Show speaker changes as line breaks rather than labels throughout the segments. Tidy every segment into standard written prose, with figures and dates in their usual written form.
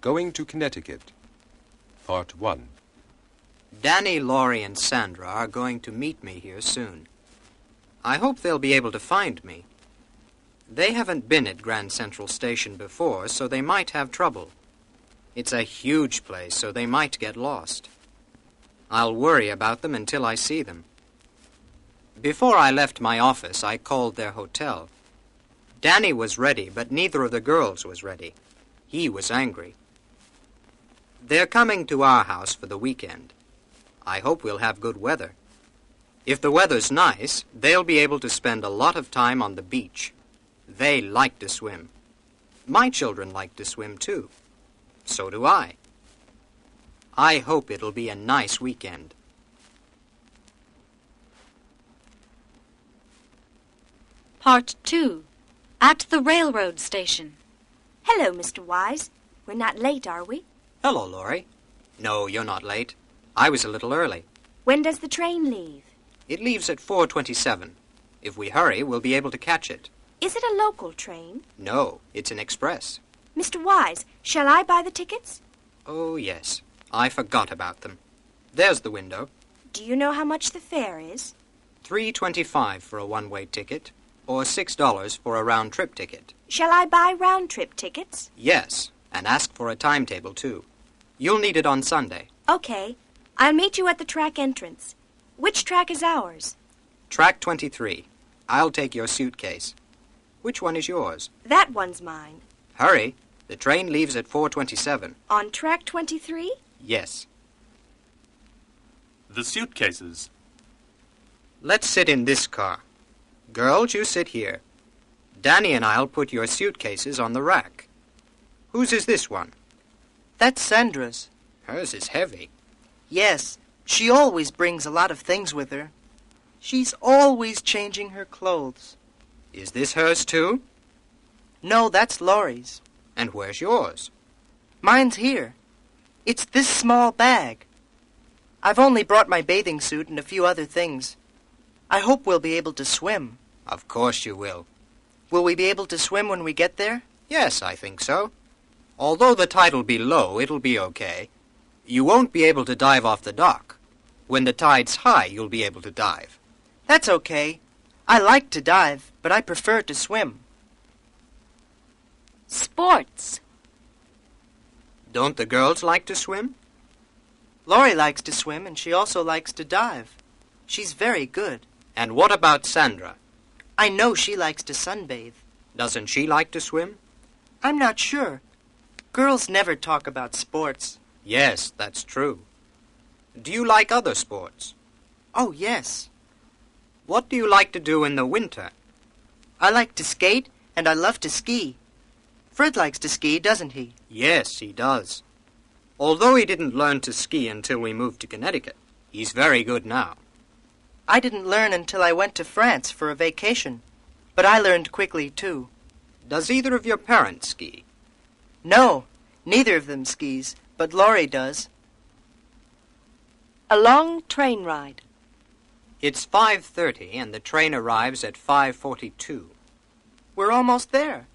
Going to Connecticut. Part 1.
Danny, Laurie, and Sandra are going to meet me here soon. I hope they'll be able to find me. They haven't been at Grand Central Station before, so they might have trouble. It's a huge place, so they might get lost. I'll worry about them until I see them. Before I left my office, I called their hotel. Danny was ready, but neither of the girls was ready. He was angry. They're coming to our house for the weekend. I hope we'll have good weather. If the weather's nice, they'll be able to spend a lot of time on the beach. They like to swim. My children like to swim, too. So do I. I hope it'll be a nice weekend.
Part 2. At the railroad station.
Hello, Mr. Wise. We're not late, are we?
Hello, Laurie. No, you're not late. I was a little early.
When does the train leave?
It leaves at 4:27. If we hurry, we'll be able to catch it.
Is it a local train?
No, it's an express.
Mr. Wise, shall I buy the tickets?
Oh, yes. I forgot about them. There's the window.
Do you know how much the fare is?
$3.25 for a one-way ticket, or $6 for a round-trip ticket.
Shall I buy round-trip tickets?
Yes, and ask for a timetable, too. You'll need it on Sunday.
Okay. I'll meet you at the track entrance. Which track is ours?
Track 23. I'll take your suitcase. Which one is yours?
That one's mine.
Hurry. The train leaves at 4:27.
On track 23?
Yes.
The suitcases.
Let's sit in this car. Girls, you sit here. Danny and I'll put your suitcases on the rack. Whose is this one?
That's Sandra's.
Hers is heavy.
Yes, she always brings a lot of things with her. She's always changing her clothes.
Is this hers, too?
No, that's Laurie's.
And where's yours?
Mine's here. It's this small bag. I've only brought my bathing suit and a few other things. I hope we'll be able to swim.
Of course you will.
Will we be able to swim when we get there?
Yes, I think so. Although the tide'll be low, it'll be okay. You won't be able to dive off the dock. When the tide's high, you'll be able to dive.
That's okay. I like to dive, but I prefer to swim.
Sports.
Don't the girls like to swim?
Laurie likes to swim, and she also likes to dive. She's very good.
And what about Sandra?
I know she likes to sunbathe.
Doesn't she like to swim?
I'm not sure. Girls never talk about sports.
Yes, that's true. Do you like other sports?
Oh, yes.
What do you like to do in the winter?
I like to skate, and I love to ski. Fred likes to ski, doesn't he?
Yes, he does. Although he didn't learn to ski until we moved to Connecticut, he's very good now.
I didn't learn until I went to France for a vacation, but I learned quickly, too.
Does either of your parents ski?
No, neither of them skis, but Laurie does.
A long train ride.
It's 5:30 and the train arrives at 5:42.
We're almost there.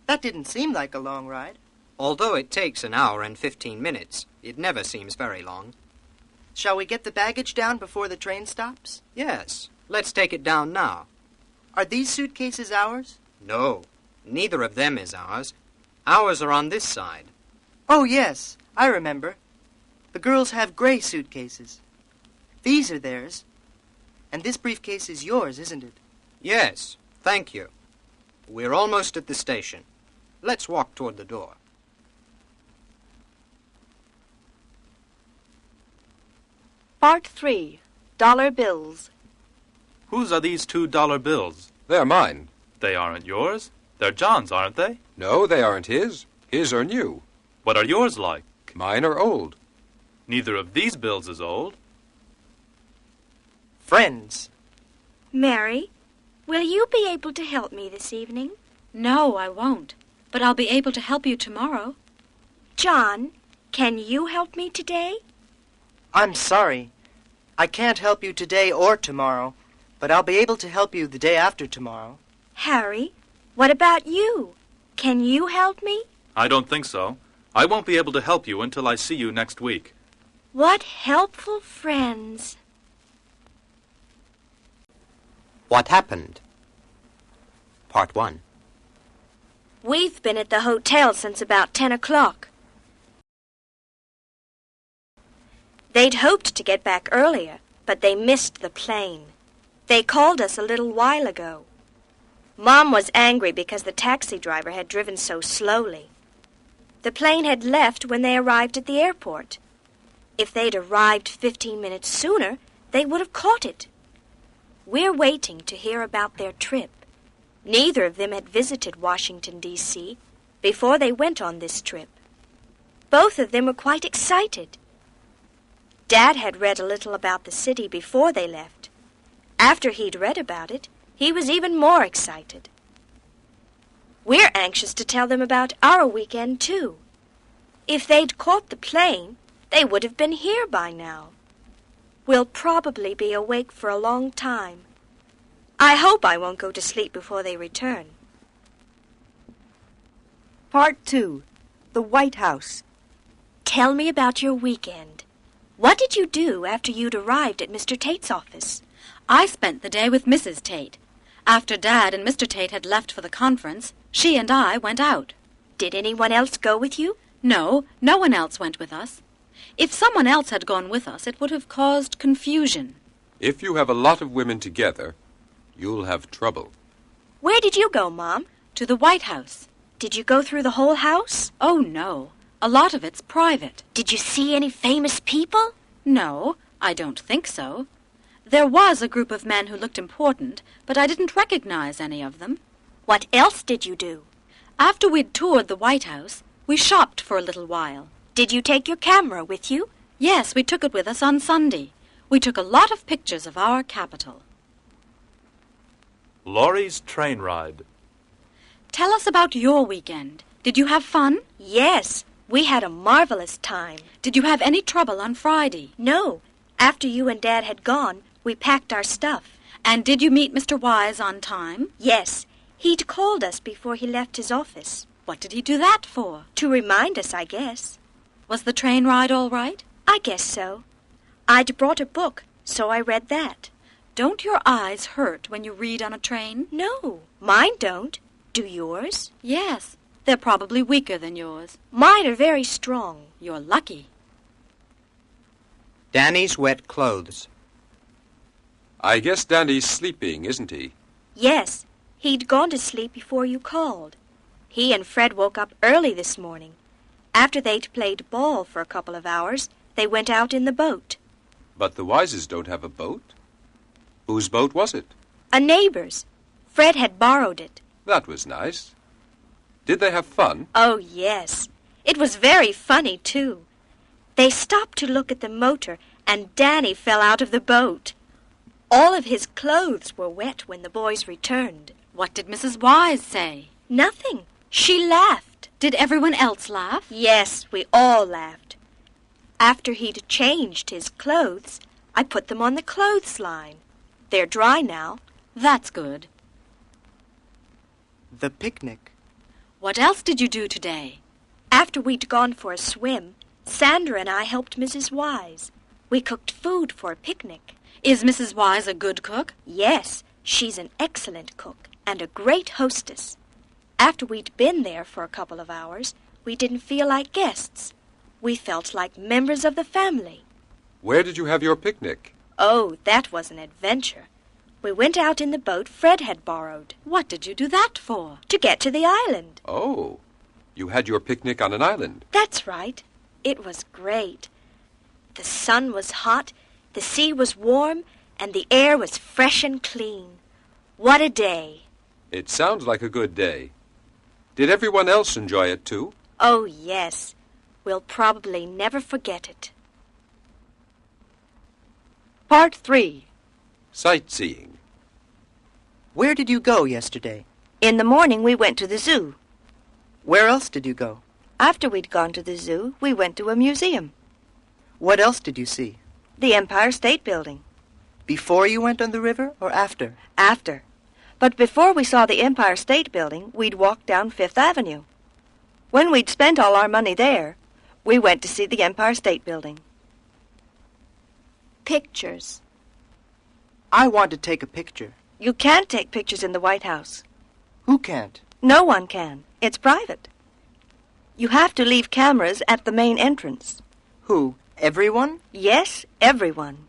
That didn't seem like a long ride.
Although it takes an hour and 15 minutes, it never seems very long.
Shall we get the baggage down before the train stops?
Yes, let's take it down now.
Are these suitcases ours?
No, neither of them is ours. Ours are on this side.
Oh, yes, I remember. The girls have gray suitcases. These are theirs. And this briefcase is yours, isn't it?
Yes, thank you. We're almost at the station. Let's walk toward the door.
Part 3. Dollar bills.
Whose are these $2 bills?
They're mine.
They aren't yours. They're John's, aren't they?
No, they aren't his. His are new.
What are yours like?
Mine are old.
Neither of these bills is old.
Friends.
Mary, will you be able to help me this evening?
No, I won't. But I'll be able to help you tomorrow.
John, can you help me today?
I'm sorry. I can't help you today or tomorrow, but I'll be able to help you the day after tomorrow.
Harry, what about you? Can you help me?
I don't think so. I won't be able to help you until I see you next week.
What helpful friends.
What happened? Part 1.
We've been at the hotel since about 10 o'clock. They'd hoped to get back earlier, but they missed the plane. They called us a little while ago. Mom was angry because the taxi driver had driven so slowly. The plane had left when they arrived at the airport. If they'd arrived 15 minutes sooner, they would have caught it. We're waiting to hear about their trip. Neither of them had visited Washington, D.C. before they went on this trip. Both of them were quite excited. Dad had read a little about the city before they left. After he'd read about it, he was even more excited. We're anxious to tell them about our weekend, too. If they'd caught the plane, they would have been here by now. We'll probably be awake for a long time. I hope I won't go to sleep before they return.
Part 2. The White House.
Tell me about your weekend. What did you do after you'd arrived at Mr. Tate's office?
I spent the day with Mrs. Tate. After Dad and Mr. Tate had left for the conference, she and I went out.
Did anyone else go with you?
No, no one else went with us. If someone else had gone with us, it would have caused confusion.
If you have a lot of women together, you'll have trouble.
Where did you go, Mom?
To the White House.
Did you go through the whole house?
Oh, no. A lot of it's private.
Did you see any famous people?
No, I don't think so. There was a group of men who looked important, but I didn't recognize any of them.
What else did you do?
After we'd toured the White House, we shopped for a little while.
Did you take your camera with you?
Yes, we took it with us on Sunday. We took a lot of pictures of our capital.
Laurie's train ride.
Tell us about your weekend. Did you have fun?
Yes, we had a marvelous time.
Did you have any trouble on Friday?
No. After you and Dad had gone, we packed our stuff.
And did you meet Mr. Wise on time?
Yes. He'd called us before he left his office.
What did he do that for?
To remind us, I guess.
Was the train ride all right?
I guess so. I'd brought a book, so I read that.
Don't your eyes hurt when you read on a train?
No, mine don't. Do yours?
Yes. They're probably weaker than yours.
Mine are very strong.
You're lucky.
Danny's wet clothes.
I guess Danny's sleeping, isn't he?
Yes, he'd gone to sleep before you called. He and Fred woke up early this morning. After they'd played ball for a couple of hours, they went out in the boat.
But the Wises don't have a boat. Whose boat was it?
A neighbor's. Fred had borrowed it.
That was nice. Did they have fun?
Oh, yes. It was very funny, too. They stopped to look at the motor, and Danny fell out of the boat. All of his clothes were wet when the boys returned.
What did Mrs. Wise say?
Nothing. She laughed.
Did everyone else laugh?
Yes, we all laughed. After he'd changed his clothes, I put them on the clothesline. They're dry now.
That's good.
The picnic.
What else did you do today?
After we'd gone for a swim, Sandra and I helped Mrs. Wise. We cooked food for a picnic.
Is Mrs. Wise a good cook?
Yes, she's an excellent cook and a great hostess. After we'd been there for a couple of hours, we didn't feel like guests. We felt like members of the family.
Where did you have your picnic?
Oh, that was an adventure. We went out in the boat Fred had borrowed.
What did you do that for?
To get to the island.
Oh, you had your picnic on an island.
That's right. It was great. The sun was hot, the sea was warm, and the air was fresh and clean. What a day.
It sounds like a good day. Did everyone else enjoy it too?
Oh, yes. We'll probably never forget it.
Part 3.
Sightseeing.
Where did you go yesterday?
In the morning, we went to the zoo.
Where else did you go?
After we'd gone to the zoo, we went to a museum.
What else did you see?
The Empire State Building.
Before you went on the river or after?
After. But before we saw the Empire State Building, we'd walked down Fifth Avenue. When we'd spent all our money there, we went to see the Empire State Building.
Pictures.
I want to take a picture.
You can't take pictures in the White House.
Who can't?
No one can. It's private. You have to leave cameras at the main entrance.
Who? Everyone?
Yes, everyone.